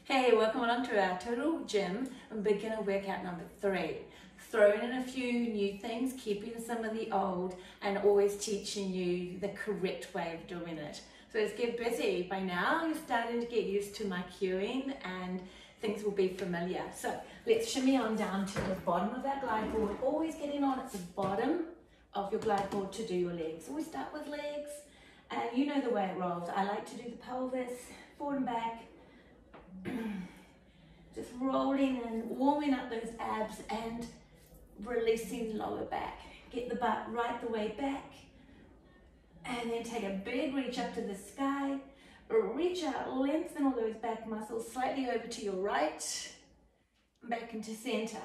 Hey, welcome along to our Total Gym beginner workout number 3. Throwing in a few new things, keeping some of the old, and always teaching you the correct way of doing it. So let's get busy. By now, you're starting to get used to my cueing and things will be familiar. So let's shimmy on down to the bottom of our glide board. Always getting on at the bottom of your glide board to do your legs. Always start with legs, and you know the way it rolls. I like to do the pelvis, forward and back. Just rolling and warming up those abs and releasing lower back. Get the butt right the way back, and then take a big reach up to the sky. Reach out, lengthen all those back muscles slightly over to your right, back into center,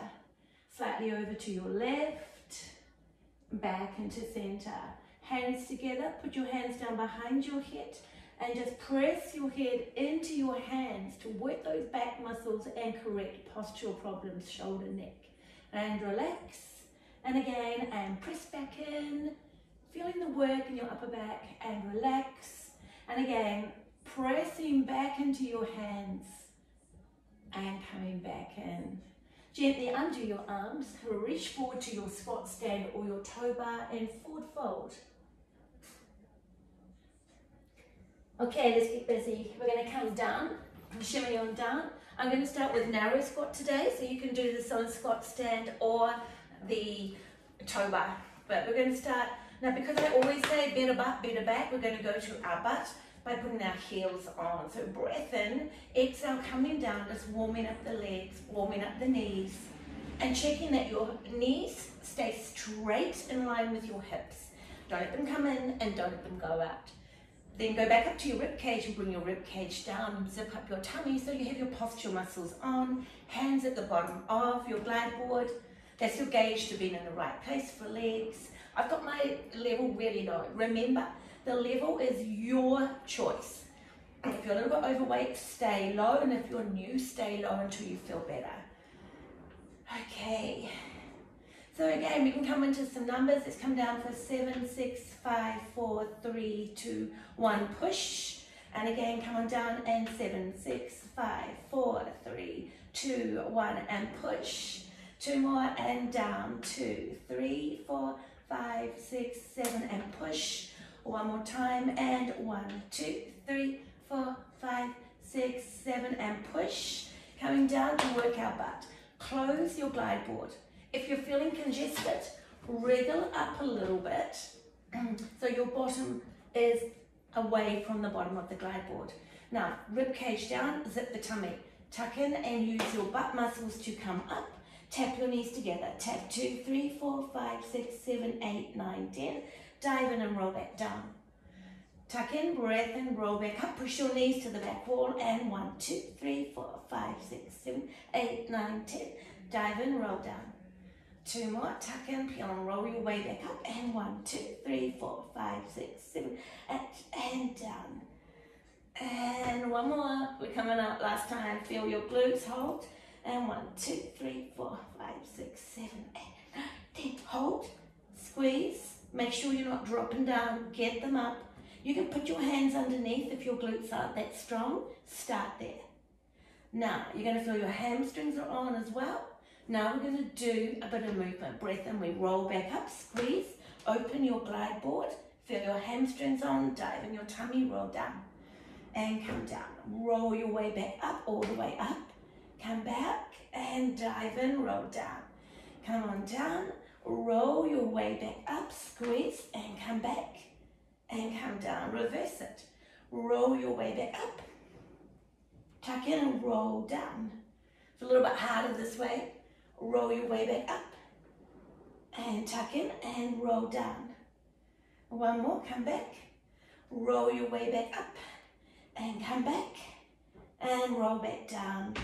slightly over to your left, back into center. Hands together, put your hands down behind your head and just press your head into your hands to work those back muscles and correct postural problems, shoulder, neck. And relax. And again, and press back in, feeling the work in your upper back, and relax. And again, pressing back into your hands and coming back in. Gently undo your arms, reach forward to your squat stand or your toe bar and forward fold. Okay, let's get busy. We're going to come down, shimmy on down. I'm going to start with narrow squat today, so you can do this on squat stand or the toe bar. But we're going to start, now because I always say better butt, better back, we're going to go to our butt by putting our heels on. So breath in, exhale, coming down, just warming up the legs, warming up the knees, and checking that your knees stay straight in line with your hips. Don't let them come in and don't let them go out. Then go back up to your rib cage and bring your rib cage down and zip up your tummy so you have your postural muscles on. Hands at the bottom of your glide board. That's your gauge to being in the right place for legs. I've got my level really low. Remember, the level is your choice. If you're a little bit overweight, stay low, and if you're new, stay low until you feel better. Okay. So again, we can come into some numbers. Let's come down for 7, 6, 5, 4, 3, 2, 1, push. And again, come on down, and 7, 6, 5, 4, 3, 2, 1, and push. 2 more, and down, 2, 3, 4, 5, 6, 7, and push. 1 more time, and 1, 2, 3, 4, 5, 6, 7, and push. Coming down to work our butt. Close your glide board. If you're feeling congested, wriggle up a little bit so your bottom is away from the bottom of the glide board. Now, rib cage down, zip the tummy. Tuck in and use your butt muscles to come up. Tap your knees together. Tap 2, 3, 4, 5, 6, 7, 8, 9, 10. Dive in and roll back down. Tuck in, breath in, roll back up. Push your knees to the back wall. And 1, 2, 3, 4, 5, 6, 7, 8, 9, 10. Dive in, roll down. 2 more, tuck in, peel and roll your way back up, and 1, 2, 3, 4, 5, 6, 7, 8, and down. And 1 more, we're coming up last time, feel your glutes, hold, and 1, 2, 3, 4, 5, 6, 7, 8, 9, 10, hold, squeeze, make sure you're not dropping down, get them up. You can put your hands underneath if your glutes aren't that strong, start there. Now, you're going to feel your hamstrings are on as well. Now we're going to do a bit of movement. Breath in, we roll back up, squeeze, open your glide board, feel your hamstrings on, dive in your tummy, roll down, and come down. Roll your way back up, all the way up, come back, and dive in, roll down. Come on down, roll your way back up, squeeze, and come back, and come down. Reverse it. Roll your way back up, tuck in and roll down. It's a little bit harder this way. Roll your way back up and tuck in and roll down. 1 more, come back, roll your way back up and come back and roll back down.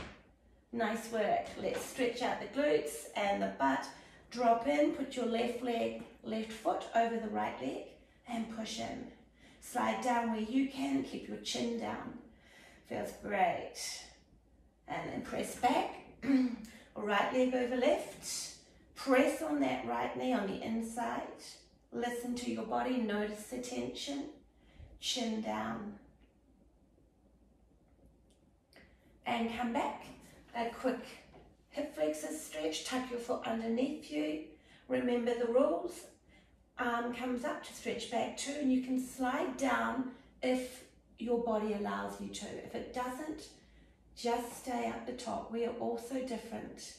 Nice work. Let's stretch out the glutes and the butt. Drop in, put your left leg, left foot over the right leg and push in. Slide down where you can, keep your chin down. Feels great. And then press back. Right leg over left, press on that right knee on the inside, listen to your body, notice the tension, chin down. and come back. A quick hip flexor stretch, tuck your foot underneath you. Remember the rules. Arm comes up to stretch back too, and you can slide down if your body allows you to. If it doesn't, just stay up the top. We are all so different.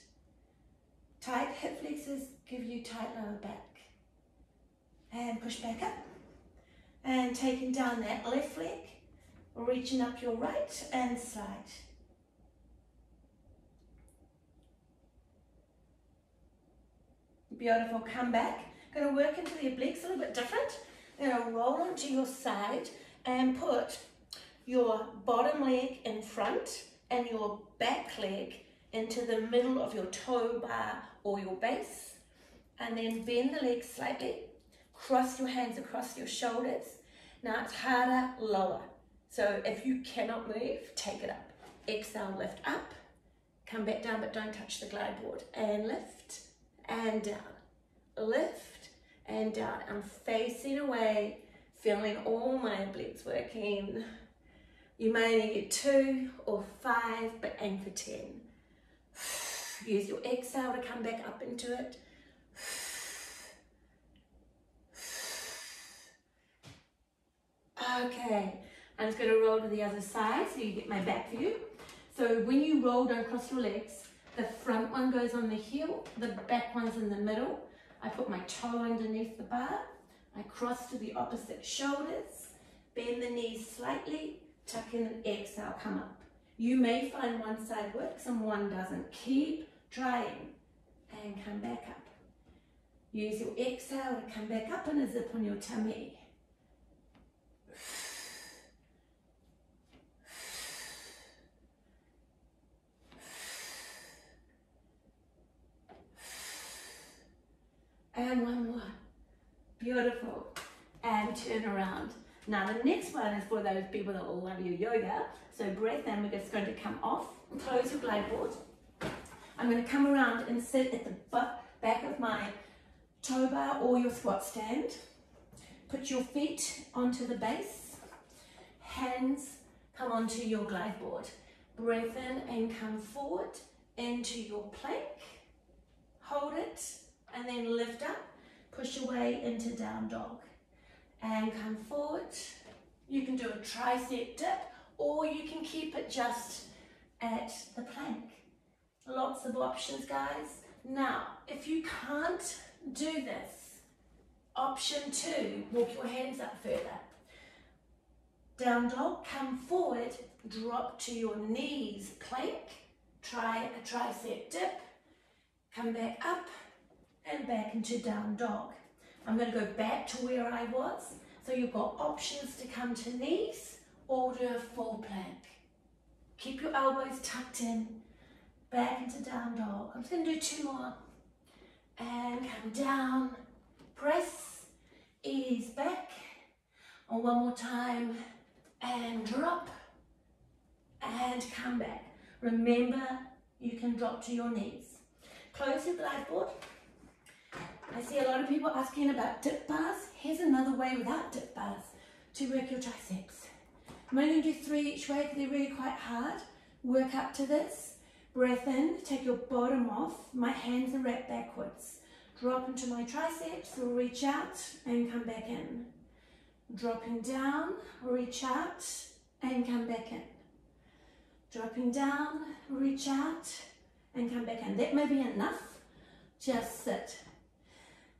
Tight hip flexors give you tight lower back. And push back up. And taking down that left leg, reaching up your right and slide. Beautiful, come back. Going to work into the obliques a little bit different. You're going to roll onto your side and put your bottom leg in front and your back leg into the middle of your toe bar or your base. And then bend the legs slightly. Cross your hands across your shoulders. Now it's harder, lower. So if you cannot move, take it up. Exhale, lift up. Come back down, but don't touch the glide board. And lift and down. Lift and down. I'm facing away, feeling all my obliques working. You may only get 2 or 5, but aim for 10. Use your exhale to come back up into it. Okay, I'm just going to roll to the other side so you get my back view. So when you roll, don't cross your legs. The front one goes on the heel, the back one's in the middle. I put my toe underneath the bar. I cross to the opposite shoulders, bend the knees slightly, tuck in and exhale, come up. You may find one side works and one doesn't. Keep trying and come back up. Use your exhale to come back up and a zip on your tummy. And one more. Beautiful. And turn around. Now the next one is for those people that will love your yoga. So breath in, we're just going to come off. Close your glide board. I'm going to come around and sit at the back of my toe bar or your squat stand. Put your feet onto the base. Hands come onto your glide board. Breath in and come forward into your plank. Hold it. And then lift up, push your way into down dog. And come forward. You can do a tricep dip or you can keep it just at the plank. Lots of options, guys. Now, if you can't do this, option 2, walk your hands up further. Down dog, come forward, drop to your knees, plank. Try a tricep dip. Come back up. And back into down dog. I'm going to go back to where I was. So you've got options to come to knees or do a full plank. Keep your elbows tucked in. Back into down dog. I'm just going to do 2 more. And come down. Press. Ease back. And one more time. And drop. And come back. Remember, you can drop to your knees. Close your glide board. I see a lot of people asking about dip bars. Here's another way without dip bars to work your triceps. I'm only going to do 3 each way because they're really quite hard. Work up to this. Breath in, take your bottom off. My hands are wrapped backwards. Drop into my triceps, reach out and come back in. Dropping down, reach out and come back in. Dropping down, reach out and come back in. That may be enough. Just sit.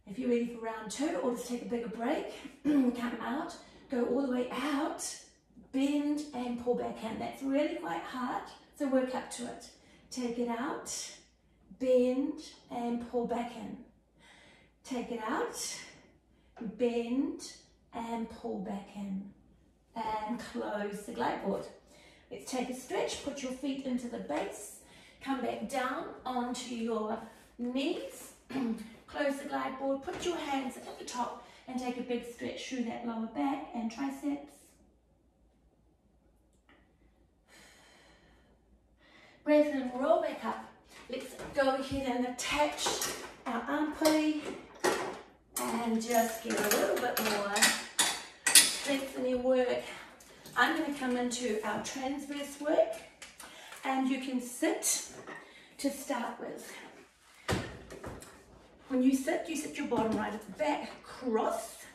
If you're ready for round 2 or just take a bigger break, come out, go all the way out, bend and pull back in. That's really quite hard, so work up to it. Take it out, bend and pull back in. Take it out, bend and pull back in. And close the glide board. Let's take a stretch, put your feet into the base, come back down onto your knees. Close the glide board, put your hands at the top and take a big stretch through that lower back and triceps. Breath in, roll back up. Let's go ahead and attach our arm pulley and just get a little bit more strength in your work. I'm going to come into our transverse work And you can sit to start with. When you sit your bottom right at the back, cross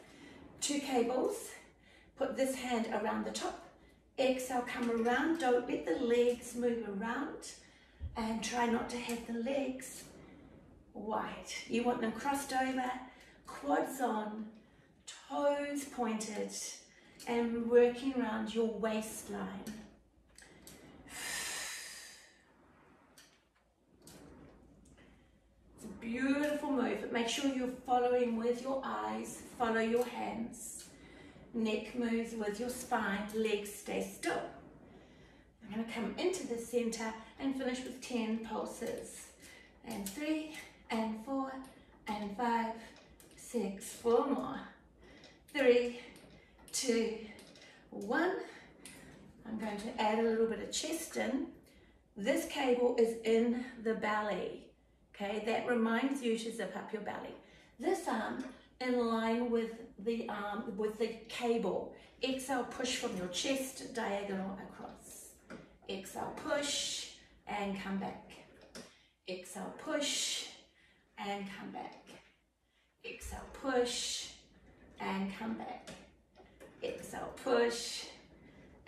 2 cables, put this hand around the top, exhale, come around, don't let the legs move around, and try not to have the legs wide. You want them crossed over, quads on, toes pointed, and working around your waistline. It's a beautiful move, but make sure you're following with your eyes, follow your hands. Neck moves with your spine, legs stay still. I'm going to come into the center and finish with 10 pulses. And 3, and 4, and 5, 6, 4 more. 3, 2, 1. I'm going to add a little bit of chest in. This cable is in the belly. Okay, that reminds you to zip up your belly. This arm in line with the arm, with the cable. Exhale, push from your chest, diagonal across. Exhale, push, and come back. Exhale, push, and come back. Exhale, push, and come back. Exhale, push,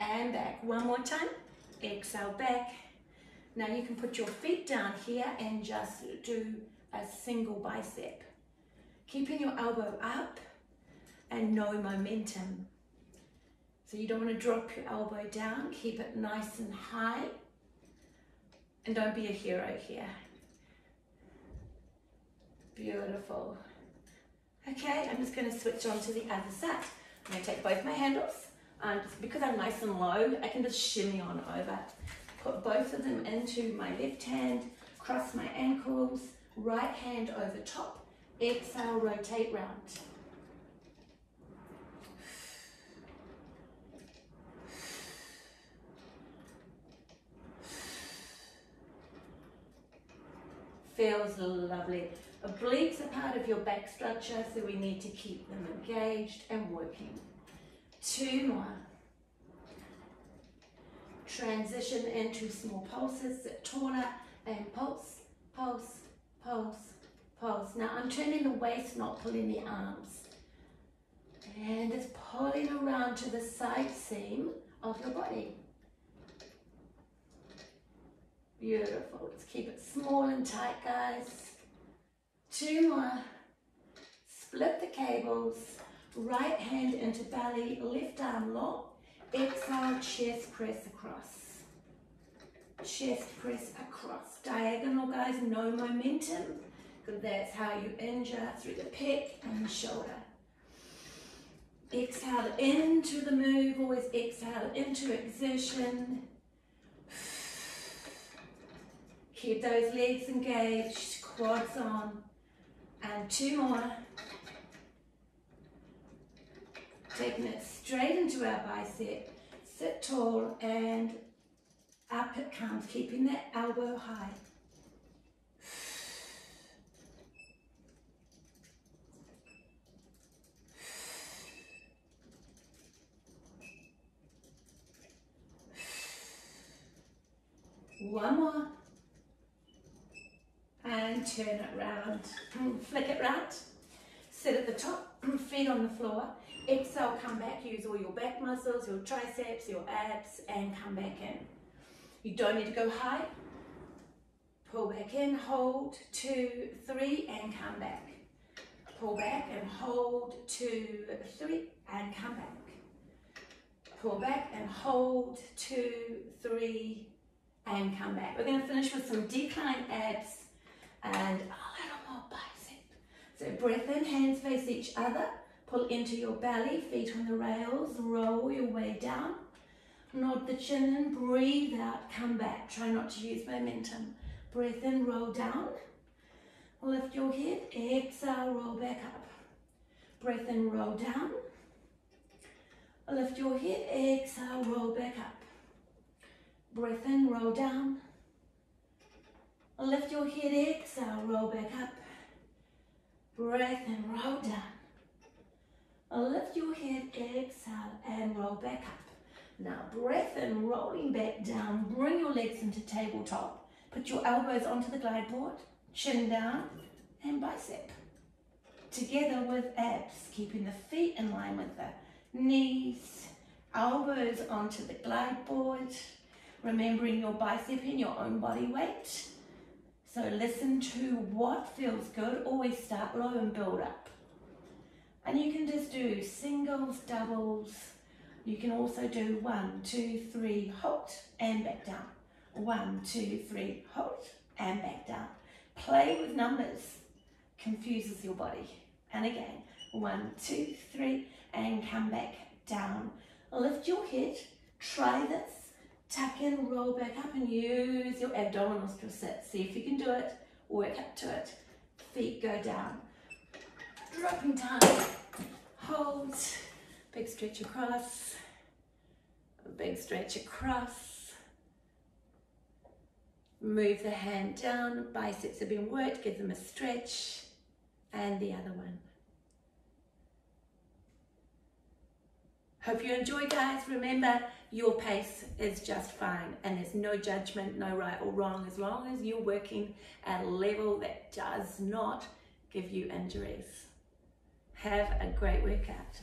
and back. One more time. Exhale, back. Now you can put your feet down here and just do a single bicep. Keeping your elbow up and no momentum. So you don't want to drop your elbow down, keep it nice and high. And don't be a hero here. Beautiful. Okay, I'm just going to switch on to the other side. I'm going to take both my handles. Because I'm nice and low, I can just shimmy on over. Put both of them into my left hand, cross my ankles, right hand over top. Exhale, rotate round. Feels lovely. Obliques are part of your back structure, so we need to keep them engaged and working. 2 more. Transition into small pulses, taller, and pulse, pulse, pulse, pulse. Now I'm turning the waist, not pulling the arms. And it's pulling around to the side seam of your body. Beautiful. Let's keep it small and tight, guys. 2 more. Split the cables. Right hand into belly, left arm long. Exhale, chest press across. Chest press across. Diagonal, guys, no momentum, because that's how you injure through the pec and the shoulder. Exhale into the move, always exhale into exertion. Keep those legs engaged, quads on, and 2 more. Taking it straight into our bicep, sit tall and up it comes, keeping that elbow high. One more. And turn it round, flick it round. Sit at the top, feet on the floor. Exhale, come back, use all your back muscles, your triceps, your abs, and come back in. You don't need to go high. Pull back in, hold, 2, 3, and come back. Pull back and hold, 2, 3, and come back. Pull back and hold, 2, 3, and come back. We're going to finish with some decline abs and a little more bicep. So breath in, hands face each other. Pull into your belly, feet on the rails, roll your way down. Nod the chin in, breathe out, come back. Try not to use momentum. Breath in, roll down. Lift your head, exhale, roll back up. Breath in, roll down. Lift your head, exhale, roll back up. Breath in, roll down. Lift your head, exhale, roll back up. Breath in, roll down. Lift your head, exhale, and roll back up. Now breath in, rolling back down, bring your legs into tabletop. Put your elbows onto the glide board, chin down and bicep. Together with abs, keeping the feet in line with the knees, elbows onto the glide board, remembering your bicep in your own body weight. So listen to what feels good, always start low and build up. And you can just do singles, doubles. You can also do 1, 2, 3, hold and back down. 1, 2, 3, hold and back down. Play with numbers, confuses your body. And again, 1, 2, 3, and come back down. Lift your head, try this, tuck in, roll back up and use your abdominals to sit. See if you can do it, work up to it. Feet go down. Dropping down, hold, big stretch across, big stretch across. Move the hand down, biceps have been worked, give them a stretch, and the other one. Hope you enjoy, guys. Remember, your pace is just fine and there's no judgment, no right or wrong, as long as you're working at a level that does not give you injuries. Have a great workout.